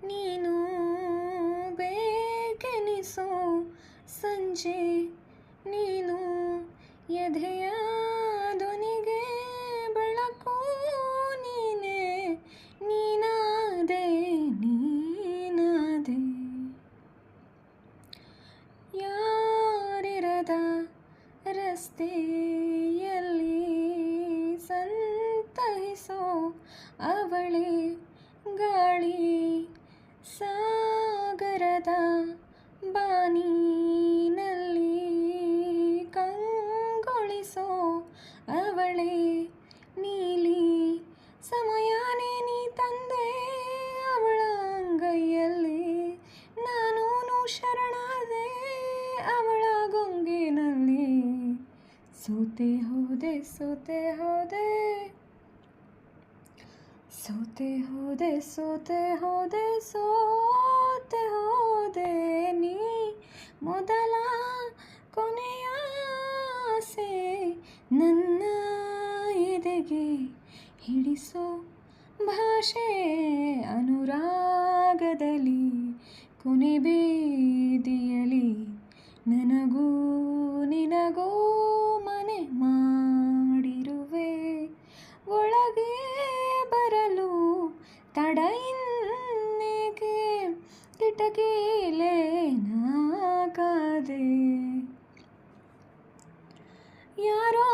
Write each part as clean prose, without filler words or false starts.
ನೀನು ಬೇಕೆನಿಸೋ ಸಂಜೆ, ನೀನು ಎದೆಯ ಧ್ವನಿಗೆ ಬೆಳಕು, ನೀನೇ ನೀನಾದೆ ನೀನಾದೆ. ಯಾರಿರದ ರಸ್ತೆಯಲ್ಲಿ ಸಂತೈಸೋ ಅವಳೇ ಗಾಳಿ, ಸಾಗರದ ಬಾನಿನಲ್ಲಿ ಕಂಗೊಳಿಸೋ ಅವಳೇ ನೀಲಿ. ಸಮಯನೇ ನೀ ತಂದೆ ಅವಳ ಅಂಗೈಯಲ್ಲಿ, ನಾನೂನು ಶರಣಾದೆ ಅವಳ ಗೊಂಗಿನಲ್ಲಿ. ಸೋತೆ ಹೋದೆ ಸೋತೆ ಹೋದೆ ಸೋತೆ ಹೋದೆ ಸೋತೆ ಹೋದೆ ಸೋತೆ ಹೋದೆ, ನೀ ಮೊದಲ ಕೊನೆಯ ಆಸೆ ನನ್ನ ಎದೆಗೆ ಹಿಡಿಸೋ ಭಾಷೆ. ಅನುರಾಗದಲ್ಲಿ ಕೊನೆ ಬೀದಿಯಲಿ ನನಗೂ ನಿನಗೂ ಮನೆ ಮಾಡಿರುವೆ. ಒಳಗೆ ಬರಲು ತಡ ಇನ್ನೇಕೆ, ಕಿಟಕಿಲೇ ನಾಕಾದೆ. ಯಾರೋ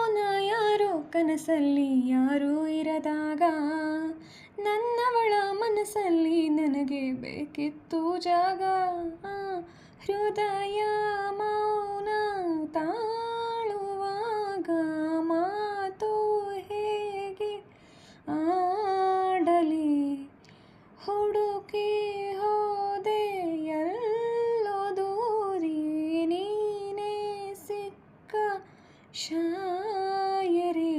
ಯಾರೋ ಕನಸಲ್ಲಿ ಯಾರೂ ಇರದಾಗ, ನನ್ನವಳ ಮನಸ್ಸಲ್ಲಿ ನನಗೆ ಬೇಕಿತ್ತು ಜಾಗ. ಹೃದಯ ಮೌನ ತಾಳುವಾಗ ಮಾತು ಹೇಗೆ ಆಡಲಿ. ಹುಡುಕಿ ಹೋದೆ ಎಲ್ಲೋ ದೂರಿ, ನೀನೇ ಸಿಕ್ಕ ಶಾಯರಿ.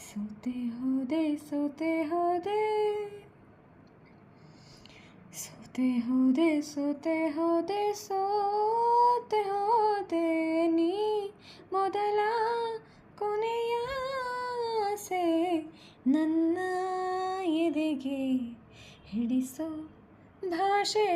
ಸೋತೆ ಹೋದೆ ಸೋತೆ ಹೋದೆ ಸೋತೆ ಹೋದೆ ಸೋತೆ ಹೋದೆ ಸೋತೆ ಹೋದೆ, ನೀ ಮೊದಲ ಕೊನೆಯ ಆಸೆ ನನ್ನ ಎದೆಗೆ ಹಿಡಿಸೋ ಭಾಷೆ.